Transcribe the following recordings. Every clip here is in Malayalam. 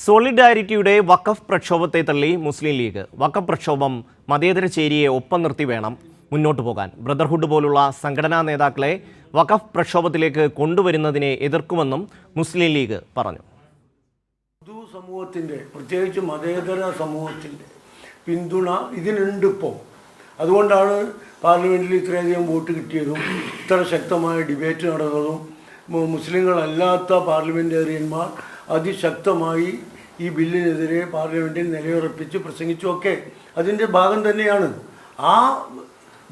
സോളിഡാരിറ്റിയുടെ വഖഫ് പ്രക്ഷോഭത്തെ തള്ളി മുസ്ലിം ലീഗ്. വഖഫ് പ്രക്ഷോഭം മതേതര ചേരിയെ ഒപ്പം നിർത്തി വേണം മുന്നോട്ട് പോകാൻ. ബ്രദർഹുഡ് പോലുള്ള സംഘടനാ നേതാക്കളെ വഖഫ് പ്രക്ഷോഭത്തിലേക്ക് കൊണ്ടുവരുന്നതിനെ എതിർക്കുമെന്നും മുസ്ലിം ലീഗ് പറഞ്ഞു. പൊതുസമൂഹത്തിൻ്റെ, പ്രത്യേകിച്ച് മതേതര സമൂഹത്തിൻ്റെ പിന്തുണ ഇതിനുണ്ട് ഇപ്പോൾ. അതുകൊണ്ടാണ് പാർലമെൻറ്റിൽ ഇത്രയധികം വോട്ട് കിട്ടിയതും ഇത്ര ശക്തമായ ഡിബേറ്റ് നടന്നതും മുസ്ലിങ്ങളല്ലാത്ത പാർലമെൻറ്റേറിയന്മാർ അതിശക്തമായി ഈ ബില്ലിനെതിരെ പാർലമെൻറ്റിൽ നിലയുറപ്പിച്ച് പ്രസംഗിച്ചുമൊക്കെ അതിൻ്റെ ഭാഗം തന്നെയാണ്. ആ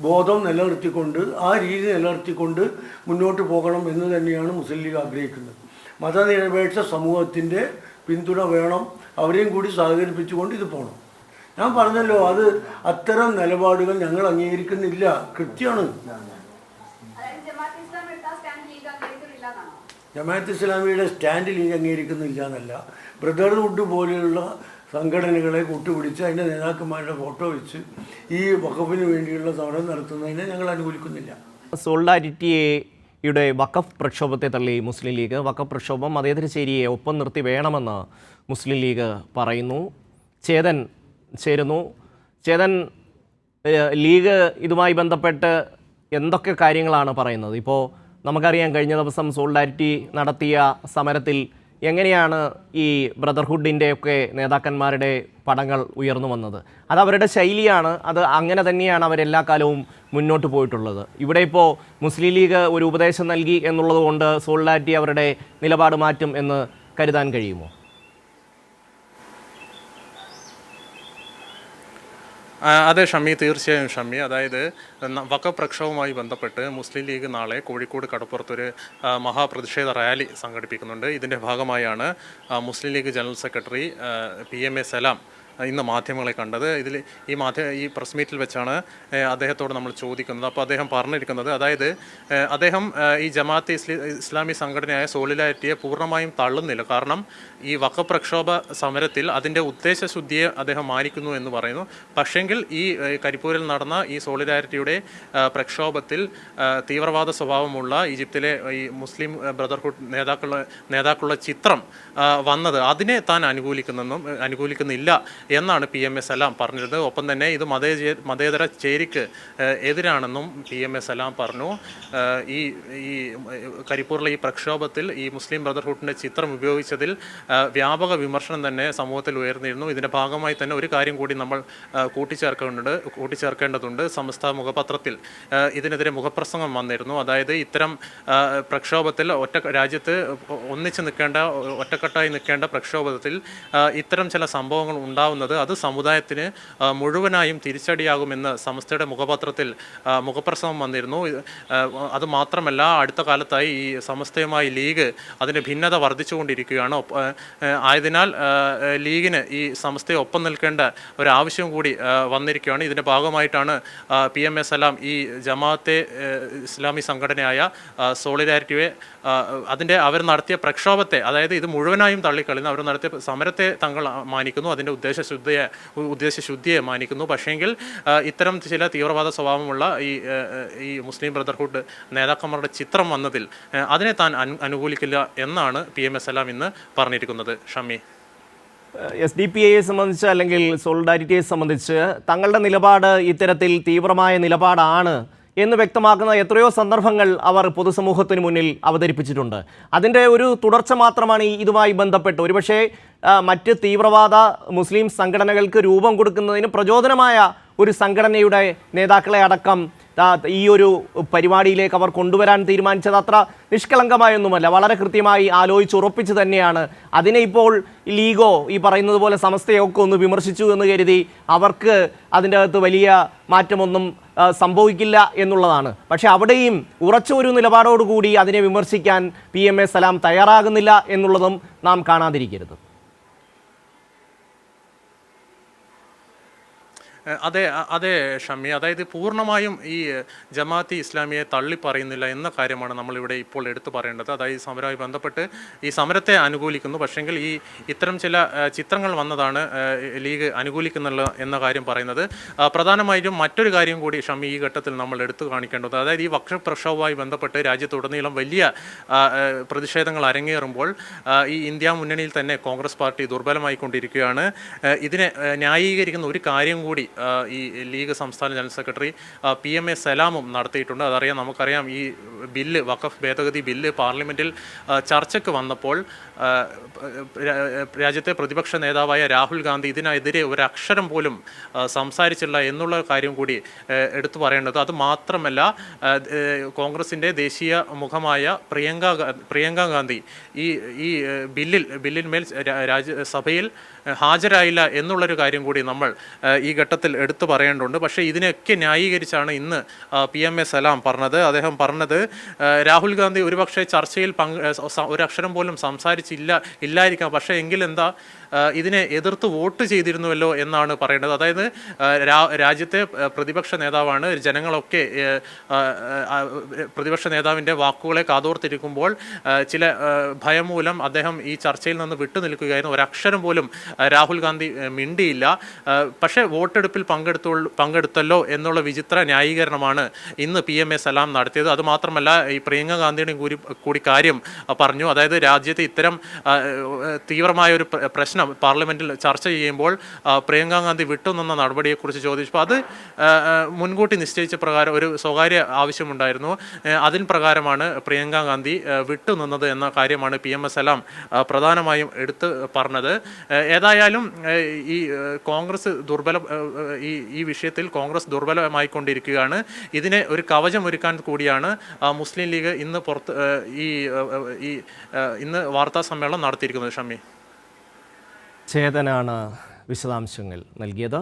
ബോധം നിലനിർത്തിക്കൊണ്ട്, ആ രീതി നിലനിർത്തിക്കൊണ്ട് മുന്നോട്ട് പോകണം എന്ന് തന്നെയാണ് മുസ്ലിം ലീഗ് ആഗ്രഹിക്കുന്നത്. മതനിരപേക്ഷ സമൂഹത്തിൻ്റെ പിന്തുണ വേണം, അവരെയും കൂടി സഹകരിപ്പിച്ചുകൊണ്ട് ഇത് പോകണം. ഞാൻ പറഞ്ഞല്ലോ, അത് അത്തരം നിലപാടുകൾ ഞങ്ങൾ അംഗീകരിക്കുന്നില്ല. കൃത്യമാണ്. ജമാഅത്ത് ഇസ്ലാമിയുടെ സ്റ്റാൻഡ് ലീഗ് അംഗീകരിക്കുന്നില്ല എന്നല്ല, ബ്രദർഹുഡ് പോലെയുള്ള സംഘടനകളെ കൂട്ടുപിടിച്ച് അതിൻ്റെ നേതാക്കന്മാരുടെ ഫോട്ടോ വെച്ച് ഈ വഖഫിന് വേണ്ടിയുള്ള സമരം നടത്തുന്നതിനെ ഞങ്ങൾ അനുകൂലിക്കുന്നില്ല. സോളിഡാരിറ്റിയുടെ വഖഫ് പ്രക്ഷോഭത്തെ തള്ളി മുസ്ലിം ലീഗ്. വഖഫ് പ്രക്ഷോഭം മതേതര ചേരിയെ ഒപ്പം നിർത്തി വേണമെന്ന് മുസ്ലിം ലീഗ് പറയുന്നു. ചേതൻ ചേരുന്നു. ചേതൻ, ലീഗ് ഇതുമായി ബന്ധപ്പെട്ട് എന്തൊക്കെ കാര്യങ്ങളാണ് പറയുന്നത്? ഇപ്പോൾ നമുക്കറിയാം, കഴിഞ്ഞ ദിവസം സോളിഡാരിറ്റി നടത്തിയ സമരത്തിൽ എങ്ങനെയാണ് ഈ ബ്രദർഹുഡിൻ്റെയൊക്കെ നേതാക്കന്മാരുടെ പടങ്ങൾ ഉയർന്നു വന്നത്. അത് അവരുടെ ശൈലിയാണ്, അത് അങ്ങനെ തന്നെയാണ് അവരെല്ലാ കാലവും മുന്നോട്ട് പോയിട്ടുള്ളത്. ഇവിടെ ഇപ്പോൾ മുസ്ലിം ലീഗ് ഒരു ഉപദേശം നൽകി എന്നുള്ളത് കൊണ്ട് സോളിഡാരിറ്റി അവരുടെ നിലപാട് മാറ്റും എന്ന് കരുതാൻ കഴിയുമോ? അതെ ഷമ്മി, തീർച്ചയായും ഷമ്മി. അതായത് വഖഫ് പ്രക്ഷോഭവുമായി ബന്ധപ്പെട്ട് മുസ്ലിം ലീഗ് നാളെ കോഴിക്കോട് കടപ്പുറത്തൊരു മഹാപ്രതിഷേധ റാലി സംഘടിപ്പിക്കുന്നുണ്ട്. ഇതിൻ്റെ ഭാഗമായാണ് മുസ്ലിം ലീഗ് ജനറൽ സെക്രട്ടറി PMA സലാം ഇന്ന് മാധ്യമങ്ങളെ കണ്ടത്. ഈ പ്രസ് മീറ്റിൽ വെച്ചാണ് അദ്ദേഹത്തോട് നമ്മൾ ചോദിക്കുന്നത്. അപ്പോൾ അദ്ദേഹം പറഞ്ഞിരിക്കുന്നത്, അതായത് അദ്ദേഹം ഈ ജമാഅത്തെ ഇസ്ലാമി സംഘടനയായ സോളിഡാരിറ്റിയെ പൂർണ്ണമായും തള്ളുന്നില്ല. കാരണം ഈ വഖഫ് പ്രക്ഷോഭ സമരത്തിൽ അതിൻ്റെ ഉദ്ദേശശുദ്ധിയെ അദ്ദേഹം മാനിക്കുന്നു എന്ന് പറയുന്നു. പക്ഷെങ്കിൽ ഈ കരിപ്പൂരിൽ നടന്ന ഈ സോളിഡാരിറ്റിയുടെ പ്രക്ഷോഭത്തിൽ തീവ്രവാദ സ്വഭാവമുള്ള ഈജിപ്തിലെ ഈ മുസ്ലിം ബ്രദർഹുഡ് നേതാക്കളുടെ ചിത്രം വന്നത് അതിനെ താൻ അനുകൂലിക്കുന്നില്ല എന്നാണ് PMA സലാം പറഞ്ഞത്. ഒപ്പം തന്നെ ഇത് മതേതര ചേരിക്ക് എതിരാണെന്നും PMA സലാം പറഞ്ഞു. ഈ കരിപ്പൂരിലെ ഈ പ്രക്ഷോഭത്തിൽ ഈ മുസ്ലിം ബ്രദർഹുഡിൻ്റെ ചിത്രം ഉപയോഗിച്ചതിൽ വ്യാപക വിമർശനം തന്നെ സമൂഹത്തിൽ ഉയർന്നിരുന്നു. ഇതിൻ്റെ ഭാഗമായി തന്നെ ഒരു കാര്യം കൂടി നമ്മൾ കൂട്ടിച്ചേർക്കേണ്ടതുണ്ട്. സമസ്ത മുഖപത്രത്തിൽ ഇതിനെതിരെ മുഖപ്രസംഗം വന്നിരുന്നു. അതായത് ഇത്തരം പ്രക്ഷോഭത്തിൽ രാജ്യത്ത് ഒറ്റക്കെട്ടായി നിൽക്കേണ്ട പ്രക്ഷോഭത്തിൽ ഇത്തരം ചില സംഭവങ്ങൾ ഉണ്ടാവുന്നത് അത് സമുദായത്തിന് മുഴുവനായും തിരിച്ചടിയാകുമെന്ന് സമസ്തയുടെ മുഖപത്രത്തിൽ മുഖപ്രസംഗം വന്നിരുന്നു. അതുമാത്രമല്ല, അടുത്ത കാലത്തായി ഈ സമസ്തയുമായി ലീഗ് അതിൻ്റെ ഭിന്നത വർദ്ധിച്ചുകൊണ്ടിരിക്കുകയാണ്. ആയതിനാൽ ലീഗിന് ഈ സമസ്തയെ ഒപ്പം നിൽക്കേണ്ട ഒരാവശ്യം കൂടി വന്നിരിക്കുകയാണ്. ഇതിൻ്റെ ഭാഗമായിട്ടാണ് PMA സലാം ഈ ജമാഅത്തെ ഇസ്ലാമി സംഘടനയായ സോളിഡാരിറ്റിയെ അവർ നടത്തിയ പ്രക്ഷോഭത്തെ, അതായത് ഇത് മുഴുവനായും തള്ളിക്കളയുന്നു, അവർ നടത്തിയ സമരത്തെ തങ്ങൾ മാനിക്കുന്നു, അതിൻ്റെ ഉദ്ദേശശുദ്ധിയെ മാനിക്കുന്നു. പക്ഷേങ്കിൽ ഇത്തരം ചില തീവ്രവാദ സ്വഭാവമുള്ള ഈ മുസ്ലിം ബ്രദർഹുഡ് നേതാക്കന്മാരുടെ ചിത്രം വന്നതിൽ അതിനെ താൻ അനുകൂലിക്കില്ല എന്നാണ് PMA സലാം ഇന്ന് പറഞ്ഞിരിക്കുന്നത്. ഷമ്മി, SDPIയെ സംബന്ധിച്ച് അല്ലെങ്കിൽ സോളിഡാരിറ്റിയെ സംബന്ധിച്ച് തങ്ങളുടെ നിലപാട് ഇത്തരത്തിൽ തീവ്രമായ നിലപാടാണ് എന്ന് വ്യക്തമാക്കുന്ന എത്രയോ സന്ദർഭങ്ങൾ അവർ പൊതുസമൂഹത്തിന് മുന്നിൽ അവതരിപ്പിച്ചിട്ടുണ്ട്. അതിൻ്റെ ഒരു തുടർച്ച മാത്രമാണ് ഇതുമായി ബന്ധപ്പെട്ട് ഒരുപക്ഷെ മറ്റ് തീവ്രവാദ മുസ്ലിം സംഘടനകൾക്ക് രൂപം കൊടുക്കുന്നതിന് പ്രചോദനമായ ഒരു സംഘടനയുടെ നേതാക്കളെ അടക്കം ഈ ഒരു പരിപാടിയിലേക്ക് അവർ കൊണ്ടുവരാൻ തീരുമാനിച്ചത് അത്ര നിഷ്കളങ്കമായൊന്നുമല്ല. വളരെ കൃത്യമായി ആലോചിച്ചുറപ്പിച്ച് തന്നെയാണ്. അതിനെ ഇപ്പോൾ ലീഗോ ഈ പറയുന്നത് പോലെ സമസ്തയൊക്കെ ഒന്ന് വിമർശിച്ചു എന്ന് കരുതി അവർക്ക് അതിൻ്റെ അകത്ത് വലിയ മാറ്റമൊന്നും സംഭവിക്കില്ല എന്നുള്ളതാണ്. പക്ഷേ അവിടെയും ഉറച്ച ഒരു നിലപാടോടുകൂടി അതിനെ വിമർശിക്കാൻ PMA സലാം തയ്യാറാകുന്നില്ല എന്നുള്ളതും നാം കാണാതിരിക്കരുത്. അതെ ഷമ്മി, അതായത് പൂർണ്ണമായും ഈ ജമാഅത്തെ ഇസ്ലാമിയെ തള്ളി പറയുന്നില്ല എന്ന കാര്യമാണ് നമ്മളിവിടെ ഇപ്പോൾ എടുത്തു പറയേണ്ടത്. അതായത് ഈ സമരവുമായി ബന്ധപ്പെട്ട് ഈ സമരത്തെ അനുകൂലിക്കുന്നു, പക്ഷെങ്കിൽ ഇത്തരം ചില ചിത്രങ്ങൾ വന്നതാണ് ലീഗ് അനുകൂലിക്കുന്നുള്ള എന്ന കാര്യം പറയുന്നത്. പ്രധാനമായും മറ്റൊരു കാര്യം കൂടി ഷമ്മി ഈ ഘട്ടത്തിൽ നമ്മൾ എടുത്തു കാണിക്കേണ്ടത്, അതായത് ഈ വഖഫ് പ്രക്ഷോഭവുമായി ബന്ധപ്പെട്ട് രാജ്യത്തുടനീളം വലിയ പ്രതിഷേധങ്ങൾ അരങ്ങേറുമ്പോൾ ഈ ഇന്ത്യ മുന്നണിയിൽ തന്നെ കോൺഗ്രസ് പാർട്ടി ദുർബലമായിക്കൊണ്ടിരിക്കുകയാണ്. ഇതിനെ ന്യായീകരിക്കുന്ന ഒരു കാര്യം കൂടി ഈ ലീഗ് സംസ്ഥാന ജനറൽ സെക്രട്ടറി PMA സലാമും നടത്തിയിട്ടുണ്ട്. നമുക്കറിയാം ഈ ബില്ല്, വഖഫ് ഭേദഗതി ബില്ല് പാർലമെൻറ്റിൽ ചർച്ചയ്ക്ക് വന്നപ്പോൾ രാജ്യത്തെ പ്രതിപക്ഷ നേതാവായ രാഹുൽ ഗാന്ധി ഇതിനെതിരെ ഒരക്ഷരം പോലും സംസാരിച്ചില്ല എന്നുള്ള കാര്യം കൂടി എടുത്തു പറയേണ്ടത്. അത് മാത്രമല്ല, കോൺഗ്രസിൻ്റെ ദേശീയ മുഖമായ പ്രിയങ്ക ഗാന്ധി ഈ ബില്ലിന്മേൽ രാജ്യസഭയിൽ ഹാജരായില്ല എന്നുള്ളൊരു കാര്യം കൂടി നമ്മൾ ഈ ഘട്ടത്തിൽ എടുത്തു പറയേണ്ടതുണ്ട്. പക്ഷേ ഇതിനെയൊക്കെ ന്യായീകരിച്ചാണ് ഇന്ന് PMA സലാം പറഞ്ഞത്. അദ്ദേഹം പറഞ്ഞത് രാഹുൽ ഗാന്ധി ഒരുപക്ഷെ ചർച്ചയിൽ ഒരക്ഷരം പോലും ഇല്ലായിരിക്കാം, പക്ഷേ എങ്കിലെന്താ ഇതിനെ എതിർത്ത് വോട്ട് ചെയ്തിരുന്നുവല്ലോ എന്നാണ് പറയേണ്ടത്. അതായത് രാജ്യത്തെ പ്രതിപക്ഷ നേതാവാണ്, ജനങ്ങളൊക്കെ പ്രതിപക്ഷ നേതാവിൻ്റെ വാക്കുകളെ കാതോർത്തിരിക്കുമ്പോൾ ചില ഭയം മൂലം അദ്ദേഹം ഈ ചർച്ചയിൽ നിന്ന് വിട്ടുനിൽക്കുകയായിരുന്നു. ഒരക്ഷരം പോലും രാഹുൽ ഗാന്ധി മിണ്ടിയില്ല. പക്ഷേ വോട്ടെടുപ്പിൽ പങ്കെടുത്തല്ലോ എന്നുള്ള വിചിത്ര ന്യായീകരണമാണ് ഇന്ന് PMA സലാം നടത്തിയത്. അതുമാത്രമല്ല, ഈ പ്രിയങ്ക ഗാന്ധിയുടെയും കൂടി കാര്യം പറഞ്ഞു. അതായത് രാജ്യത്ത് ഇത്തരം തീവ്രമായ ഒരു പ്രശ്നം പാർലമെന്റിൽ ചർച്ച ചെയ്യുമ്പോൾ പ്രിയങ്ക ഗാന്ധി വിട്ടുനിന്ന നടപടിയെക്കുറിച്ച് ചോദിച്ചപ്പോൾ അത് മുൻകൂട്ടി നിശ്ചയിച്ച പ്രകാരം ഒരു സ്വകാര്യ ആവശ്യമുണ്ടായിരുന്നു, അതിൻ പ്രകാരമാണ് പ്രിയങ്ക ഗാന്ധി വിട്ടുനിന്നത് എന്ന കാര്യമാണ് PMA സലാം പ്രധാനമായും എടുത്ത് പറഞ്ഞത്. ഏതായാലും ഈ കോൺഗ്രസ് ഈ വിഷയത്തിൽ കോൺഗ്രസ് ദുർബലമായിക്കൊണ്ടിരിക്കുകയാണ്. ഇതിനെ ഒരു കവചമൊരുക്കാൻ കൂടിയാണ് മുസ്ലിം ലീഗ് ഇന്ന് വാർത്താ സമ്മേളനം നടത്തിയിരിക്കുന്നത്. ഷമ്മി, ചേതനാണ് വിശദാംശങ്ങൾ നൽകിയത്.